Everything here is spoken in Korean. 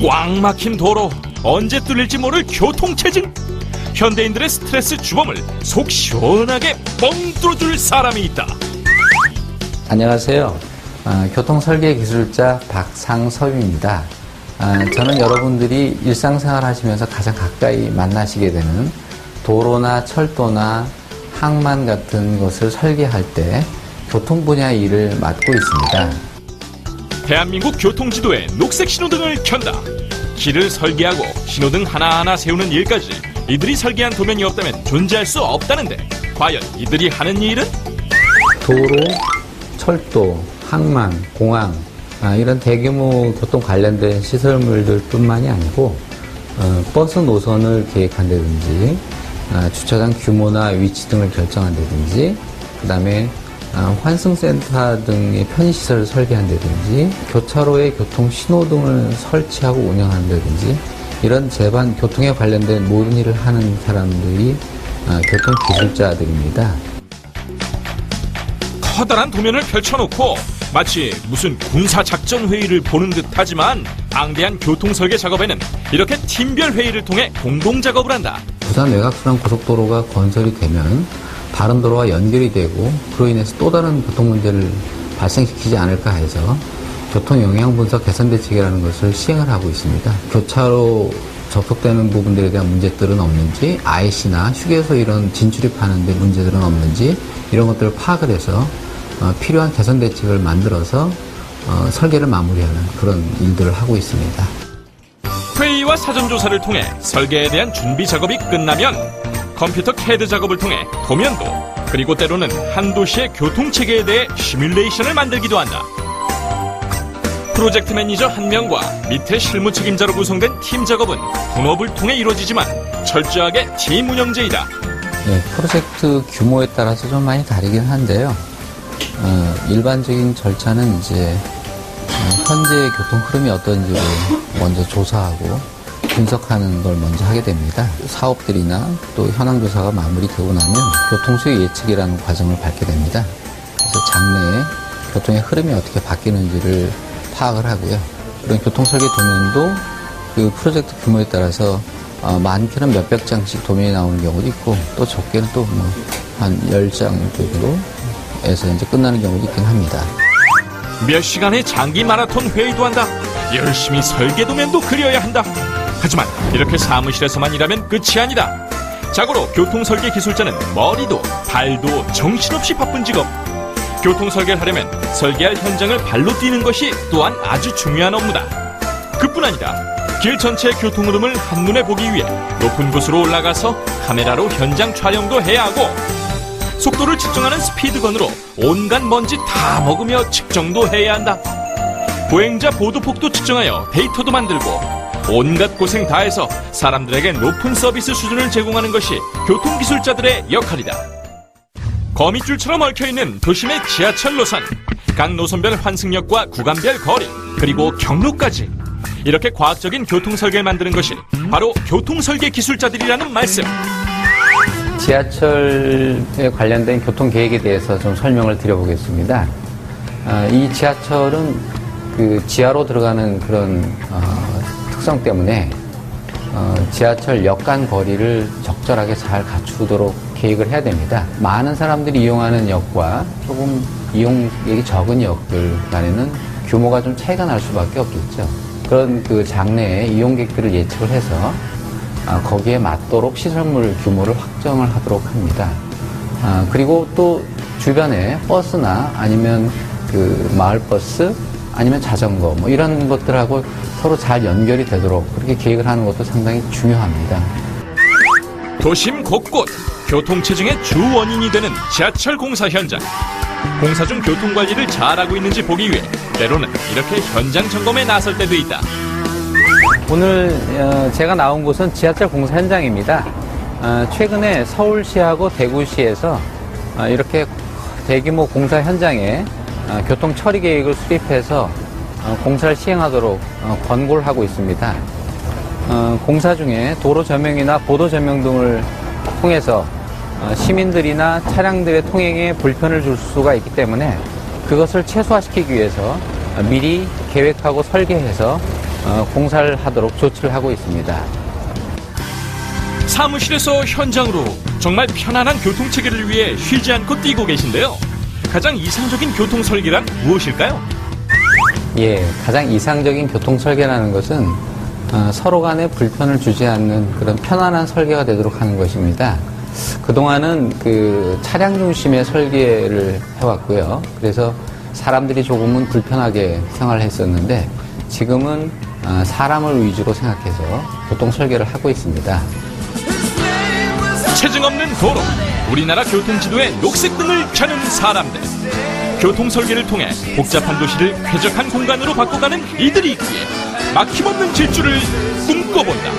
꽉 막힌 도로, 언제 뚫릴지 모를 교통체증. 현대인들의 스트레스 주범을 속 시원하게 뻥 뚫어줄 사람이 있다. 안녕하세요. 교통설계기술자 박상섭입니다. 저는 여러분들이 일상생활 하시면서 가장 가까이 만나시게 되는 도로나 철도나 항만 같은 것을 설계할 때 교통 분야의 일을 맡고 있습니다. 대한민국 교통지도에 녹색 신호등을 켠다. 길을 설계하고 신호등 하나하나 세우는 일까지 이들이 설계한 도면이 없다면 존재할 수 없다는데, 과연 이들이 하는 일은? 도로, 철도, 항만, 공항 이런 대규모 교통 관련된 시설물들 뿐만이 아니고 버스 노선을 계획한다든지 주차장 규모나 위치 등을 결정한다든지, 그 다음에 환승센터 등의 편의시설을 설계한다든지, 교차로에 교통 신호등을 설치하고 운영한다든지, 이런 제반 교통에 관련된 모든 일을 하는 사람들이 교통기술자들입니다. 커다란 도면을 펼쳐놓고 마치 무슨 군사작전회의를 보는 듯하지만, 방대한 교통설계 작업에는 이렇게 팀별 회의를 통해 공동작업을 한다. 부산 외곽순환 고속도로가 건설이 되면 다른 도로와 연결이 되고, 그로 인해서 또 다른 교통 문제를 발생시키지 않을까 해서 교통 영향 분석 개선 대책이라는 것을 시행을 하고 있습니다. 교차로 접속되는 부분들에 대한 문제들은 없는지, IC나 휴게소 이런 진출입하는 데 문제들은 없는지, 이런 것들을 파악을 해서 필요한 개선 대책을 만들어서 설계를 마무리하는 그런 일들을 하고 있습니다. 회의와 사전조사를 통해 설계에 대한 준비 작업이 끝나면 컴퓨터 CAD 작업을 통해 도면도, 그리고 때로는 한 도시의 교통체계에 대해 시뮬레이션을 만들기도 한다. 프로젝트 매니저 1명과 밑에 실무 책임자로 구성된 팀 작업은 분업을 통해 이루어지지만 철저하게 팀 운영제이다. 네, 프로젝트 규모에 따라서 좀 많이 다르긴 한데요. 일반적인 절차는 이제 현재의 교통 흐름이 어떤지를 먼저 조사하고 분석하는 걸 먼저 하게 됩니다. 사업들이나 또 현황 조사가 마무리되고 나면 교통수요 예측이라는 과정을 밟게 됩니다. 그래서 장래에 교통의 흐름이 어떻게 바뀌는지를 파악을 하고요. 그런 교통설계 도면도 그 프로젝트 규모에 따라서 많게는 몇백 장씩 도면이 나오는 경우도 있고, 또 적게는 또 한 10장 정도에서 이제 끝나는 경우도 있긴 합니다. 몇 시간의 장기 마라톤 회의도 한다. 열심히 설계 도면도 그려야 한다. 하지만 이렇게 사무실에서만 일하면 끝이 아니다. 자고로 교통설계 기술자는 머리도 발도 정신없이 바쁜 직업. 교통설계를 하려면 설계할 현장을 발로 뛰는 것이 또한 아주 중요한 업무다. 그뿐 아니라 길 전체의 교통 흐름을 한눈에 보기 위해 높은 곳으로 올라가서 카메라로 현장 촬영도 해야 하고, 속도를 측정하는 스피드건으로 온갖 먼지 다 먹으며 측정도 해야 한다. 보행자 보도폭도 측정하여 데이터도 만들고, 온갖 고생 다 해서 사람들에게 높은 서비스 수준을 제공하는 것이 교통기술자들의 역할이다. 거미줄처럼 얽혀있는 도심의 지하철 노선, 각 노선별 환승역과 구간별 거리, 그리고 경로까지, 이렇게 과학적인 교통설계를 만드는 것이 바로 교통설계 기술자들이라는 말씀. 지하철에 관련된 교통계획에 대해서 좀 설명을 드려보겠습니다. 이 지하철은 그 지하로 들어가는 그런 특성 때문에 지하철 역 간 거리를 적절하게 잘 갖추도록 계획을 해야 됩니다. 많은 사람들이 이용하는 역과 조금 이용객이 적은 역들 간에는 규모가 좀 차이가 날 수밖에 없겠죠. 그런 그 장래에 이용객들을 예측을 해서 거기에 맞도록 시설물 규모를 확정을 하도록 합니다. 그리고 또 주변에 버스나 아니면 그 마을버스 아니면 자전거 뭐 이런 것들하고 서로 잘 연결이 되도록 그렇게 계획을 하는 것도 상당히 중요합니다. 도심 곳곳 교통체증의 주 원인이 되는 지하철 공사 현장. 공사 중 교통관리를 잘하고 있는지 보기 위해 때로는 이렇게 현장 점검에 나설 때도 있다. 오늘 제가 나온 곳은 지하철 공사 현장입니다. 최근에 서울시하고 대구시에서 이렇게 대규모 공사 현장에 교통 처리 계획을 수립해서 공사를 시행하도록 권고를 하고 있습니다. 공사 중에 도로 조명이나 보도 조명 등을 통해서 시민들이나 차량들의 통행에 불편을 줄 수가 있기 때문에 그것을 최소화시키기 위해서 미리 계획하고 설계해서 공사를 하도록 조치를 하고 있습니다. 사무실에서 현장으로 정말 편안한 교통체계를 위해 쉬지 않고 뛰고 계신데요. 가장 이상적인 교통 설계란 무엇일까요? 예, 가장 이상적인 교통 설계라는 것은 서로 간에 불편을 주지 않는 그런 편안한 설계가 되도록 하는 것입니다. 그동안은 그 차량 중심의 설계를 해왔고요. 그래서 사람들이 조금은 불편하게 생활을 했었는데 지금은 사람을 위주로 생각해서 교통 설계를 하고 있습니다. 체증 없는 도로, 우리나라 교통지도에 녹색등을 켜는 사람들. 교통 설계를 통해 복잡한 도시를 쾌적한 공간으로 바꿔가는 이들이 있기에 막힘없는 질주를 꿈꿔본다.